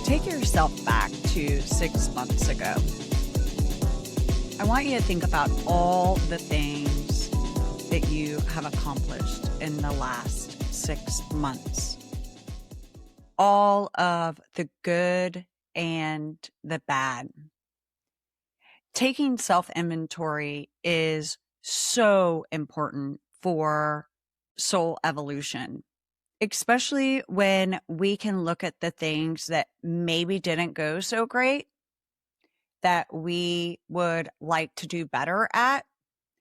Take yourself back to 6 months ago. I want you to think about all the things that you have accomplished in the last 6 months. All of the good and the bad. Taking self-inventory is so important for soul evolution, especially when we can look at the things that maybe didn't go so great, that we would like to do better at,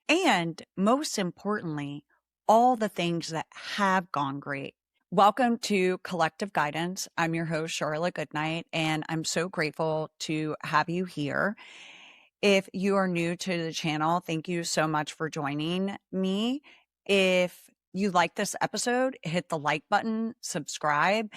and most importantly, all the things that have gone great. Welcome to Collective Guidance. I'm your host, Charla Goodnight, and I'm so grateful to have you here. If you are new to the channel, thank you so much for joining me. If you like this episode, hit the like button, subscribe,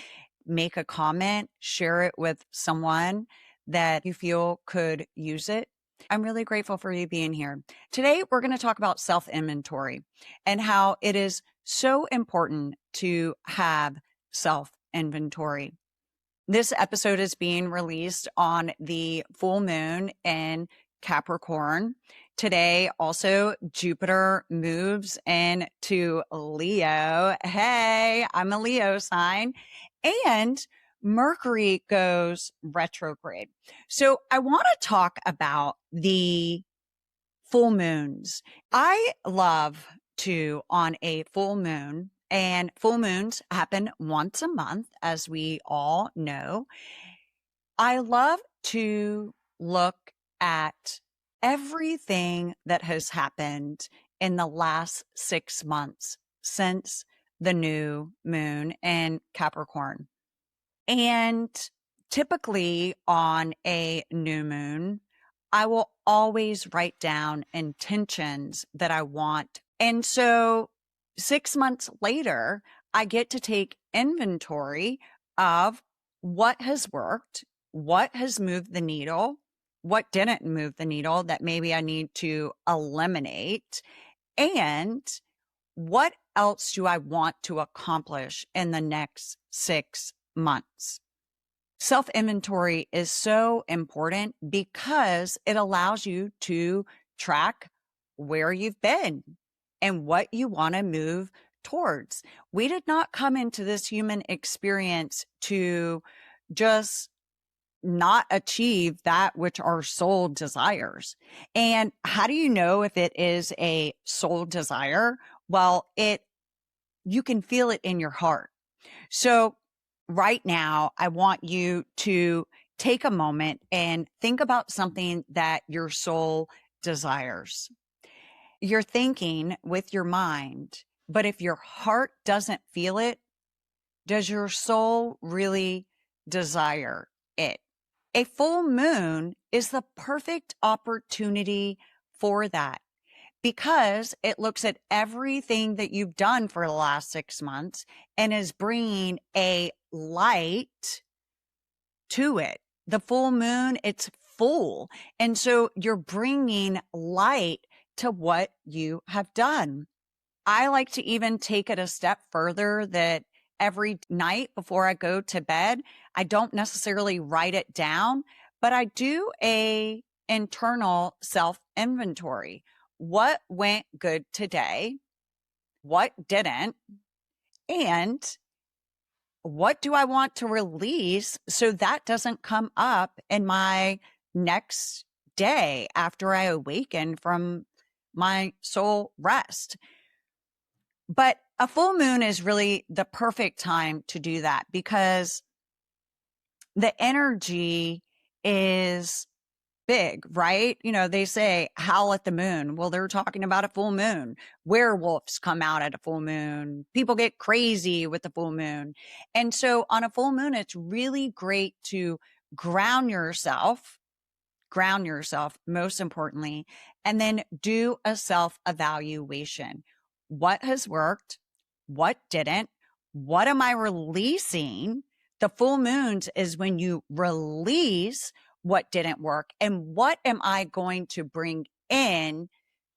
make a comment, share it with someone that you feel could use it. I'm really grateful for you being here. Today, we're going to talk about self-inventory and how it is so important to have self-inventory. This episode is being released on the full moon in Capricorn. Today, also, Jupiter moves into Leo. Hey, I'm a Leo sign. And Mercury goes retrograde. So I want to talk about the full moons. I love to, on a full moon, and full moons happen once a month, as we all know. I love to look at everything that has happened in the last 6 months since the new moon in Capricorn. And typically on a new moon, I will always write down intentions that I want. And so 6 months later, I get to take inventory of what has worked, what has moved the needle, what didn't move the needle that maybe I need to eliminate, and what else do I want to accomplish in the next 6 months. Self-inventory is so important because it allows you to track where you've been and what you want to move towards. We did not come into this human experience to just not achieve that which our soul desires. And how do you know if it is a soul desire? Well, you can feel it in your heart. So right now, I want you to take a moment and think about something that your soul desires. You're thinking with your mind, but if your heart doesn't feel it, does your soul really desire it? A full moon is the perfect opportunity for that because it looks at everything that you've done for the last 6 months and is bringing a light to it. The full moon, it's full. And so you're bringing light to what you have done. I like to even take it a step further that every night before I go to bed, I don't necessarily write it down, but I do a internal self-inventory. What went good today? What didn't? And what do I want to release so that doesn't come up in my next day after I awaken from my soul rest? But a full moon is really the perfect time to do that because the energy is big, right? You know, they say howl at the moon. Well, they're talking about a full moon. Werewolves come out at a full moon. People get crazy with the full moon. And so on a full moon, it's really great to ground yourself most importantly, and then do a self-evaluation. What has worked? What didn't? What am I releasing? The full moons is when you release what didn't work and what am I going to bring in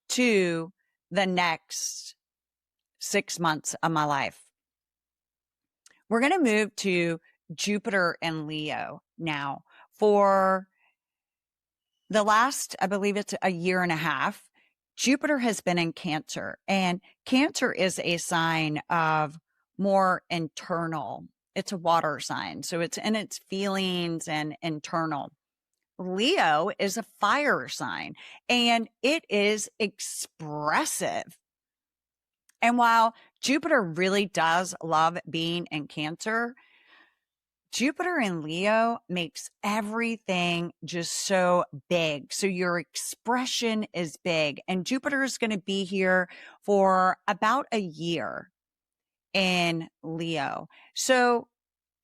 to the next 6 months of my life. We're going to move to Jupiter and Leo now for the last, I believe it's a year and a half. Jupiter has been in Cancer, and Cancer is a sign of more internal. It's a water sign, so it's in its feelings and internal. Leo is a fire sign, and it is expressive. And while Jupiter really does love being in Cancer, Jupiter in Leo makes everything just so big. So your expression is big. And Jupiter is going to be here for about a year in Leo. So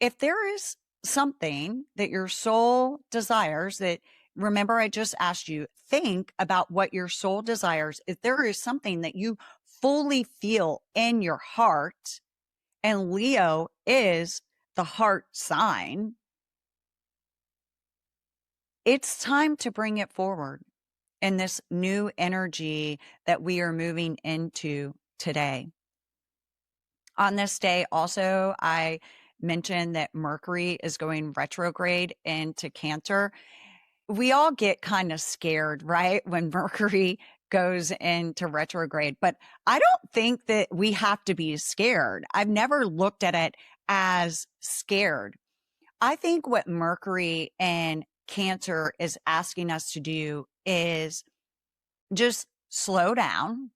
if there is something that your soul desires, that remember, I just asked you, think about what your soul desires. If there is something that you fully feel in your heart, and Leo is the heart sign, it's time to bring it forward in this new energy that we are moving into today. On this day, also, I mentioned that Mercury is going retrograde into Cancer. We all get kind of scared, right, when Mercury goes into retrograde, but I don't think that we have to be scared. I've never looked at it as scared. I think what Mercury and Cancer is asking us to do is just slow down,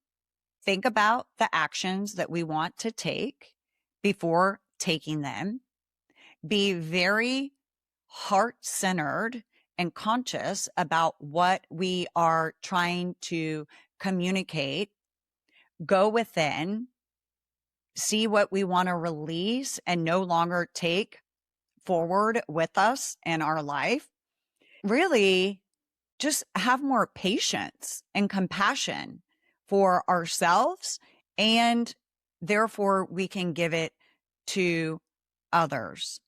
think about the actions that we want to take before taking them, be very heart centered and conscious about what we are trying to communicate, go within, see what we want to release and no longer take forward with us in our life. Really just have more patience and compassion for ourselves, and therefore we can give it to others.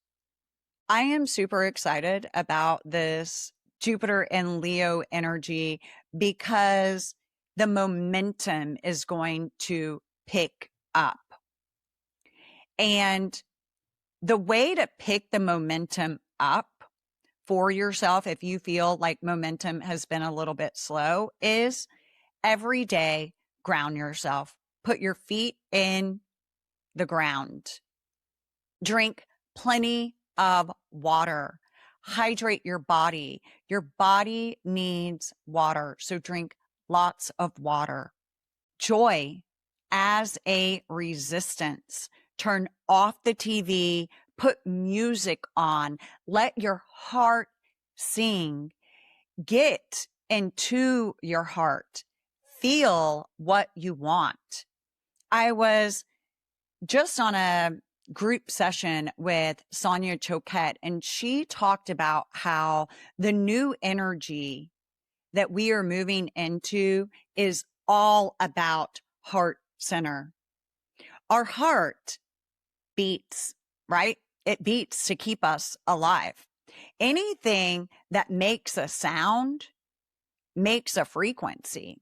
I am super excited about this Jupiter and Leo energy because the momentum is going to pick up. And the way to pick the momentum up for yourself, if you feel like momentum has been a little bit slow, is every day ground yourself. Put your feet in the ground. Drink plenty of water. Hydrate your body. Your body needs water, so drink lots of water. Joy as a resistance. Turn off the TV, put music on, let your heart sing, get into your heart, feel what you want. I was just on a group session with Sonia Choquette, and she talked about how the new energy that we are moving into is all about heart center. Our heart beats, right? It beats to keep us alive. Anything that makes a sound makes a frequency.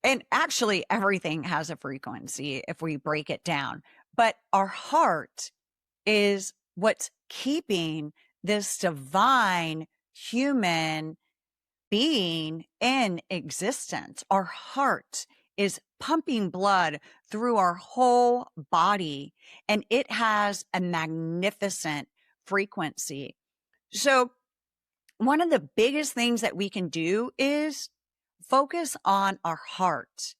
And actually, everything has a frequency if we break it down. But our heart is what's keeping this divine human being in existence. Our heart is pumping blood through our whole body, and it has a magnificent frequency. So one of the biggest things that we can do is focus on our heart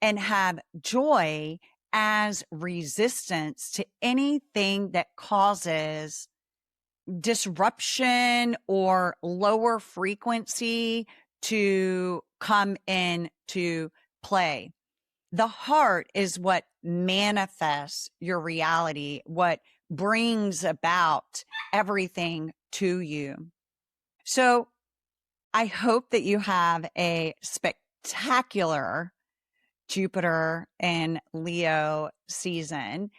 and have joy as resistance to anything that causes disruption or lower frequency to come into play. The heart is what manifests your reality, what brings about everything to you. So I hope that you have a spectacular Jupiter and Leo season.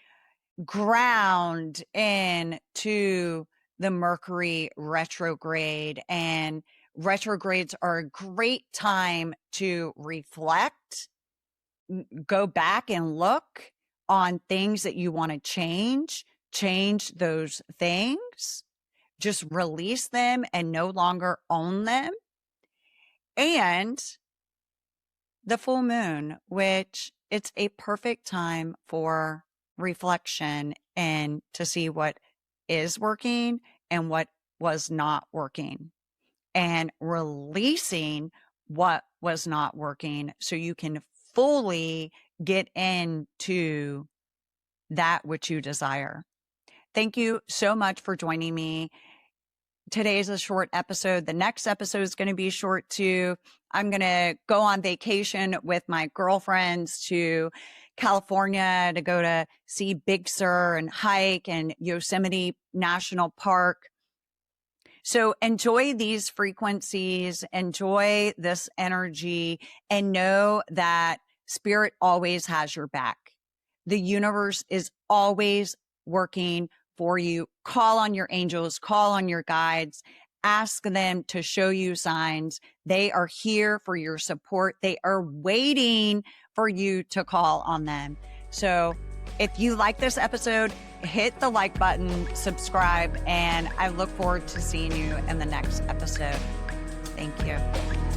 Ground into the Mercury retrograde, and retrogrades are a great time to reflect, go back and look on things that you want to change, change those things, just release them and no longer own them. And the full moon, which it's a perfect time for reflection and to see what is working and what was not working, and releasing what was not working so you can fully get into that which you desire. Thank you so much for joining me. Today is a short episode. The next episode is going to be short too. I'm going to go on vacation with my girlfriends to California to go to see Big Sur and hike and Yosemite National Park. So enjoy these frequencies, enjoy this energy, and know that spirit always has your back. The universe is always working for you. Call on your angels, call on your guides, ask them to show you signs. They are here for your support. They are waiting for you to call on them. So if you like this episode, hit the like button, subscribe, and I look forward to seeing you in the next episode. Thank you.